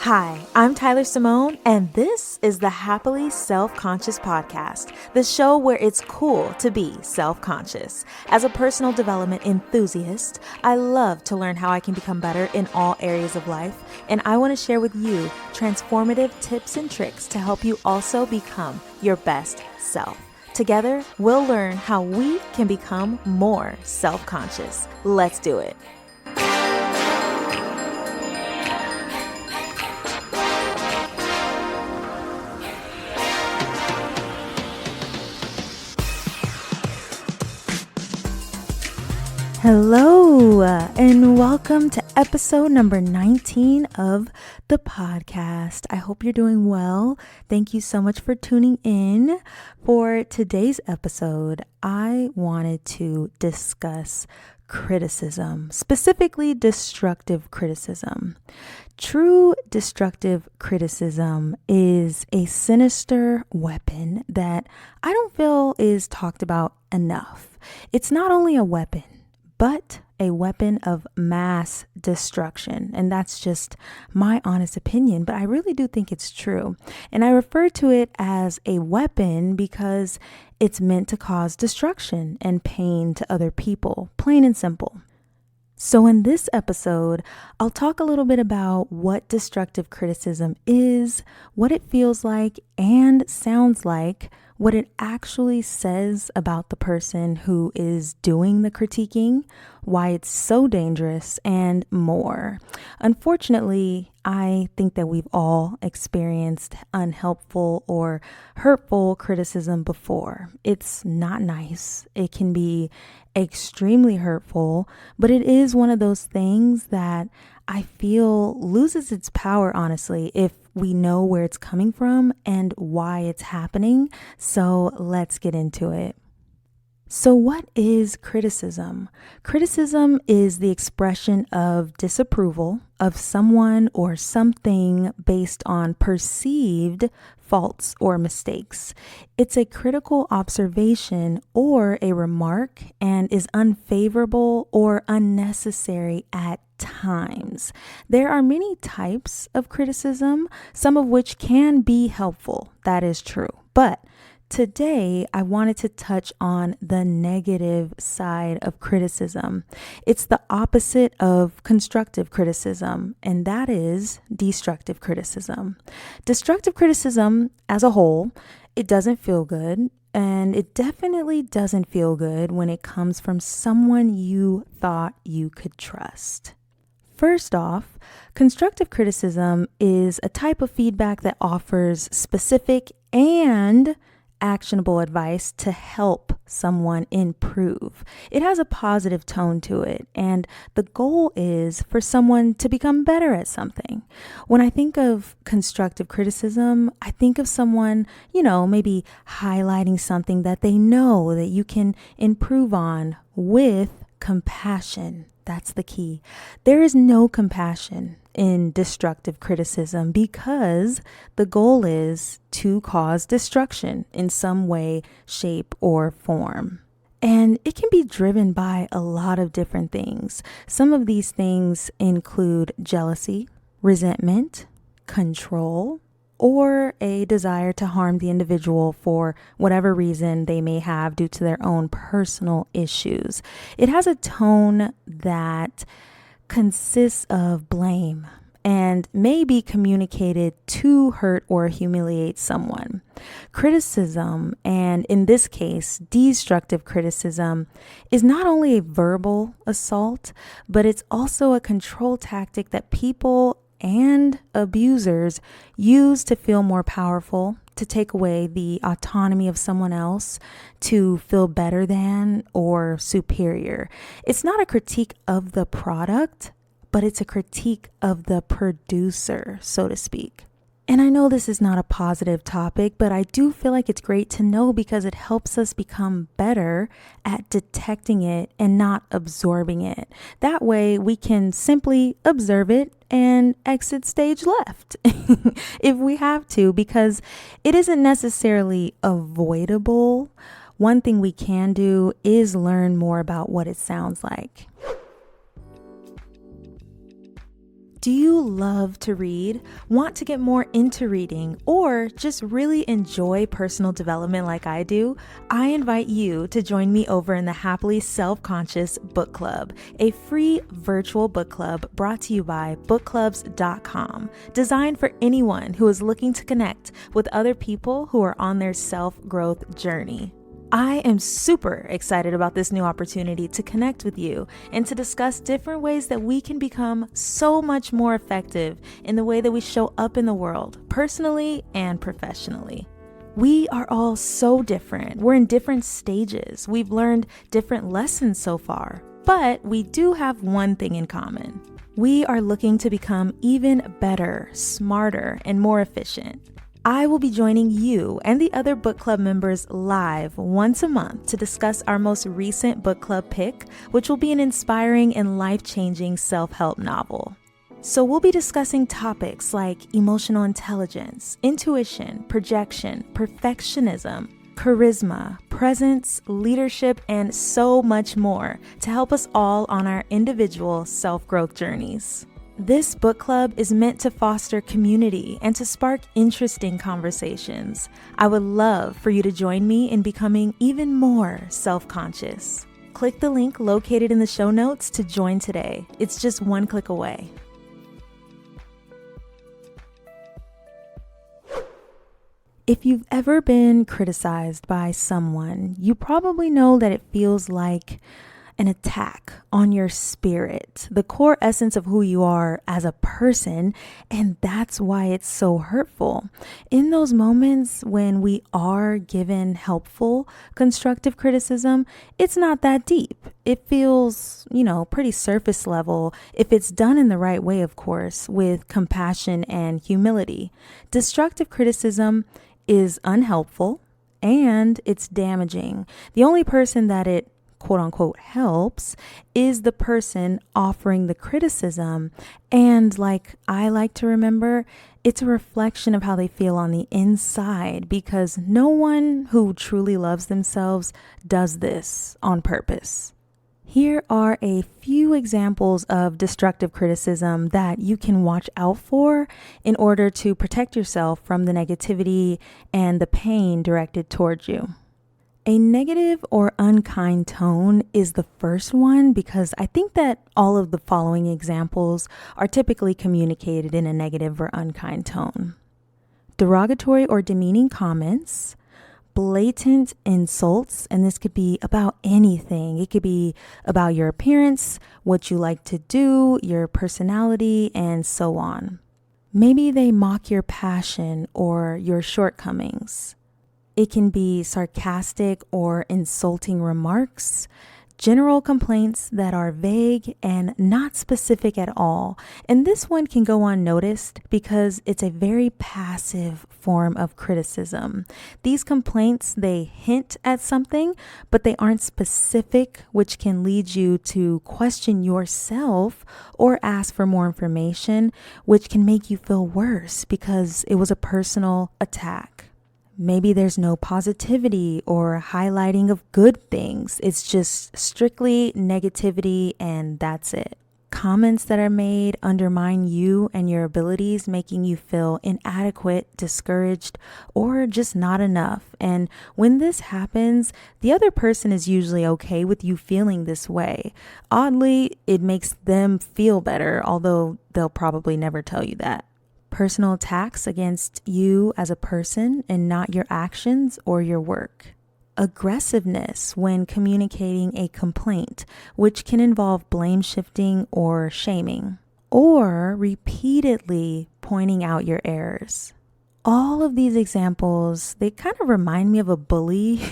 Hi, I'm Tyler Simone, and this is the Happily Self-Conscious podcast, the show where it's cool to be self-conscious. As a personal development enthusiast, I love to learn how I can become better in all areas of life, and I want to share with you transformative tips and tricks to help you also become your best self. Together, we'll learn how we can become more self-conscious. Let's do it. Hello, and welcome to episode number 19 of the podcast. I hope you're doing well. Thank you so much for tuning in. For today's episode, I wanted to discuss criticism, specifically destructive criticism. True destructive criticism is a sinister weapon that I don't feel is talked about enough. It's not only a weapon, but a weapon of mass destruction. And that's just my honest opinion, but I really do think it's true. And I refer to it as a weapon because it's meant to cause destruction and pain to other people, plain and simple. So in this episode, I'll talk a little bit about what destructive criticism is, what it feels like and sounds like, what it actually says about the person who is doing the critiquing, why it's so dangerous, and more. Unfortunately, I think that we've all experienced unhelpful or hurtful criticism before. It's not nice. It can be extremely hurtful, but it is one of those things that I feel loses its power, honestly, if we know where it's coming from and why it's happening. So let's get into it. So what is criticism? Criticism is the expression of disapproval of someone or something based on perceived faults or mistakes. It's a critical observation or a remark and is unfavorable or unnecessary at times. There are many types of criticism, some of which can be helpful. That is true. But today, I wanted to touch on the negative side of criticism. It's the opposite of constructive criticism, and that is destructive criticism. Destructive criticism as a whole, it doesn't feel good, and it definitely doesn't feel good when it comes from someone you thought you could trust. First off, constructive criticism is a type of feedback that offers specific and actionable advice to help someone improve. It has a positive tone to it, and the goal is for someone to become better at something. When I think of constructive criticism, I think of someone, maybe highlighting something that they know that you can improve on with compassion. That's the key. There is no compassion in destructive criticism because the goal is to cause destruction in some way, shape, or form. And it can be driven by a lot of different things. Some of these things include jealousy, resentment, control, or a desire to harm the individual for whatever reason they may have due to their own personal issues. It has a tone that consists of blame and may be communicated to hurt or humiliate someone. Criticism, and in this case, destructive criticism, is not only a verbal assault, but it's also a control tactic that people and abusers use to feel more powerful, to take away the autonomy of someone else, to feel better than or superior. It's not a critique of the product, but it's a critique of the producer, so to speak. And I know this is not a positive topic, but I do feel like it's great to know because it helps us become better at detecting it and not absorbing it. That way we can simply observe it and exit stage left if we have to, because it isn't necessarily avoidable. One thing we can do is learn more about what it sounds like. Do you love to read, want to get more into reading, or just really enjoy personal development like I do? I invite you to join me over in the Happily Self-Conscious Book Club, a free virtual book club brought to you by bookclubs.com, designed for anyone who is looking to connect with other people who are on their self-growth journey. I am super excited about this new opportunity to connect with you and to discuss different ways that we can become so much more effective in the way that we show up in the world, personally and professionally. We are all so different. We're in different stages. We've learned different lessons so far, but we do have one thing in common. We are looking to become even better, smarter, and more efficient. I will be joining you and the other book club members live once a month to discuss our most recent book club pick, which will be an inspiring and life-changing self-help novel. So we'll be discussing topics like emotional intelligence, intuition, projection, perfectionism, charisma, presence, leadership, and so much more to help us all on our individual self-growth journeys. This book club is meant to foster community and to spark interesting conversations. I would love for you to join me in becoming even more self-conscious. Click the link located in the show notes to join today. It's just one click away. If you've ever been criticized by someone, you probably know that it feels like an attack on your spirit, the core essence of who you are as a person, and that's why it's so hurtful. In those moments when we are given helpful, constructive criticism, it's not that deep. It feels, pretty surface level if it's done in the right way, of course, with compassion and humility. Destructive criticism is unhelpful and it's damaging. The only person that it quote unquote helps is the person offering the criticism. And like I like to remember, it's a reflection of how they feel on the inside, because no one who truly loves themselves does this on purpose. Here are a few examples of destructive criticism that you can watch out for in order to protect yourself from the negativity and the pain directed towards you. A negative or unkind tone is the first one, because I think that all of the following examples are typically communicated in a negative or unkind tone. Derogatory or demeaning comments, blatant insults, and this could be about anything. It could be about your appearance, what you like to do, your personality, and so on. Maybe they mock your passion or your shortcomings. It can be sarcastic or insulting remarks, general complaints that are vague and not specific at all. And this one can go unnoticed because it's a very passive form of criticism. These complaints, they hint at something, but they aren't specific, which can lead you to question yourself or ask for more information, which can make you feel worse because it was a personal attack. Maybe there's no positivity or highlighting of good things. It's just strictly negativity and that's it. Comments that are made undermine you and your abilities, making you feel inadequate, discouraged, or just not enough. And when this happens, the other person is usually okay with you feeling this way. Oddly, it makes them feel better, although they'll probably never tell you that. Personal attacks against you as a person and not your actions or your work. Aggressiveness when communicating a complaint, which can involve blame shifting or shaming, or repeatedly pointing out your errors. All of these examples, they kind of remind me of a bully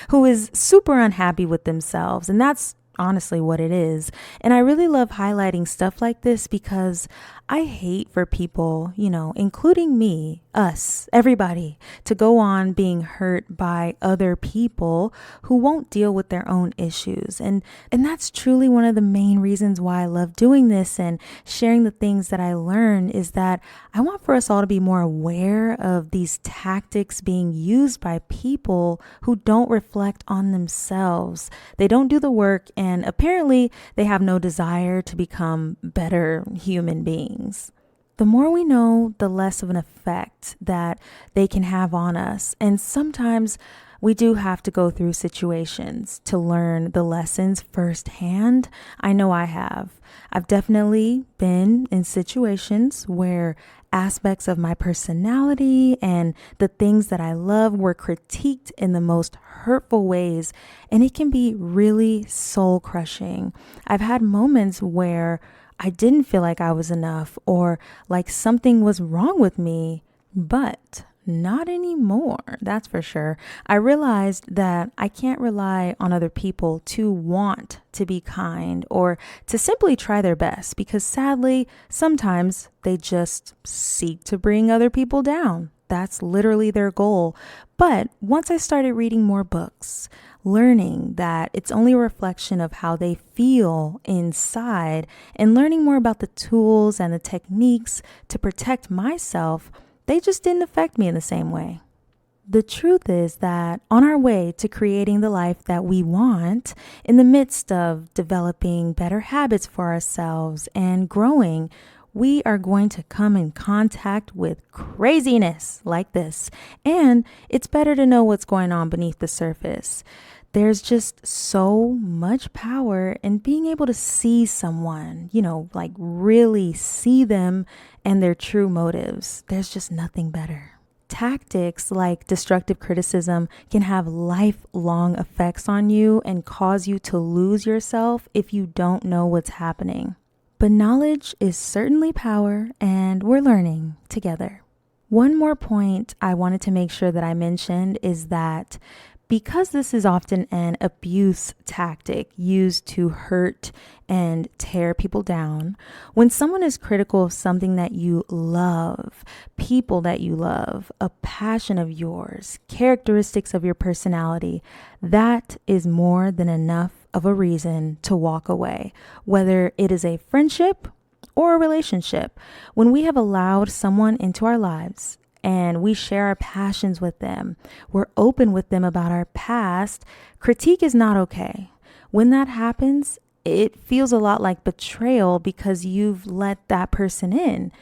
who is super unhappy with themselves, and that's honestly what it is. And I really love highlighting stuff like this because I hate for people, including me, us, everybody, to go on being hurt by other people who won't deal with their own issues. And that's truly one of the main reasons why I love doing this and sharing the things that I learn, is that I want for us all to be more aware of these tactics being used by people who don't reflect on themselves. They don't do the work, and apparently they have no desire to become better human beings. feelings. The more we know, the less of an effect that they can have on us. And sometimes we do have to go through situations to learn the lessons firsthand. I know I have. I've definitely been in situations where aspects of my personality and the things that I love were critiqued in the most hurtful ways, and it can be really soul crushing. I've had moments where I didn't feel like I was enough or like something was wrong with me, but not anymore, that's for sure. I realized that I can't rely on other people to want to be kind or to simply try their best, because sadly, sometimes they just seek to bring other people down. That's literally their goal. But once I started reading more books, learning that it's only a reflection of how they feel inside, and learning more about the tools and the techniques to protect myself, they just didn't affect me in the same way. The truth is that on our way to creating the life that we want, in the midst of developing better habits for ourselves and growing, we are going to come in contact with craziness like this. And it's better to know what's going on beneath the surface. There's just so much power in being able to see someone, like really see them and their true motives. There's just nothing better. Tactics like destructive criticism can have lifelong effects on you and cause you to lose yourself if you don't know what's happening. But knowledge is certainly power, and we're learning together. One more point I wanted to make sure that I mentioned is that because this is often an abuse tactic used to hurt and tear people down, when someone is critical of something that you love, people that you love, a passion of yours, characteristics of your personality, that is more than enough of a reason to walk away, whether it is a friendship or a relationship. When we have allowed someone into our lives and we share our passions with them, we're open with them about our past, critique is not okay. When that happens, it feels a lot like betrayal because you've let that person in.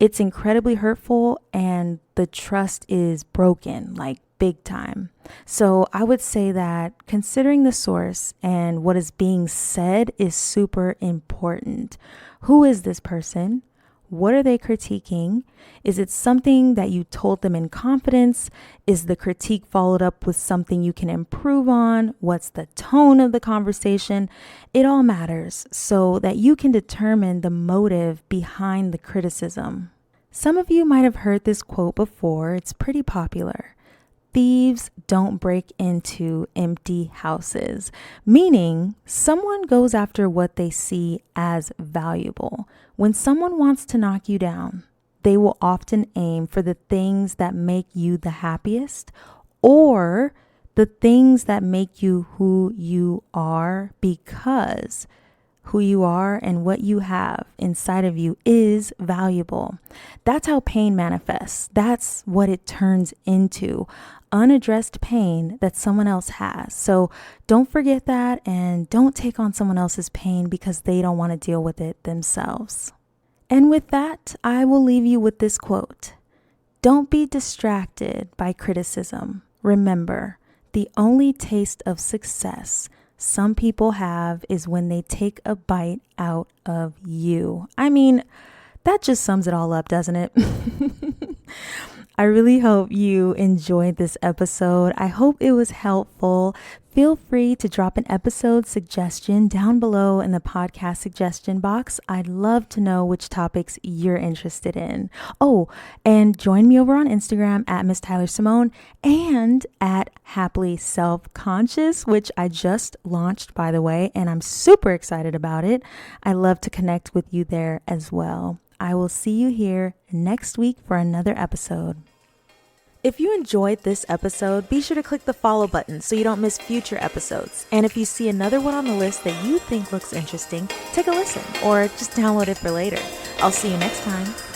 It's incredibly hurtful and the trust is broken, like big time. So I would say that considering the source and what is being said is super important. Who is this person? What are they critiquing? Is it something that you told them in confidence? Is the critique followed up with something you can improve on? What's the tone of the conversation? It all matters so that you can determine the motive behind the criticism. Some of you might have heard this quote before. It's pretty popular. Thieves don't break into empty houses, meaning someone goes after what they see as valuable. When someone wants to knock you down, they will often aim for the things that make you the happiest or the things that make you who you are, because who you are and what you have inside of you is valuable. That's how pain manifests. That's what it turns into. Unaddressed pain that someone else has. So don't forget that, and don't take on someone else's pain because they don't want to deal with it themselves. And with that, I will leave you with this quote. Don't be distracted by criticism. Remember, the only taste of success some people have is when they take a bite out of you. I mean, that just sums it all up, doesn't it? I really hope you enjoyed this episode. I hope it was helpful. Feel free to drop an episode suggestion down below in the podcast suggestion box. I'd love to know which topics you're interested in. Oh, and join me over on Instagram at Miss Tyler Simone and at happilyselfconscious, which I just launched, by the way, and I'm super excited about it. I love to connect with you there as well. I will see you here next week for another episode. If you enjoyed this episode, be sure to click the follow button so you don't miss future episodes. And if you see another one on the list that you think looks interesting, take a listen or just download it for later. I'll see you next time.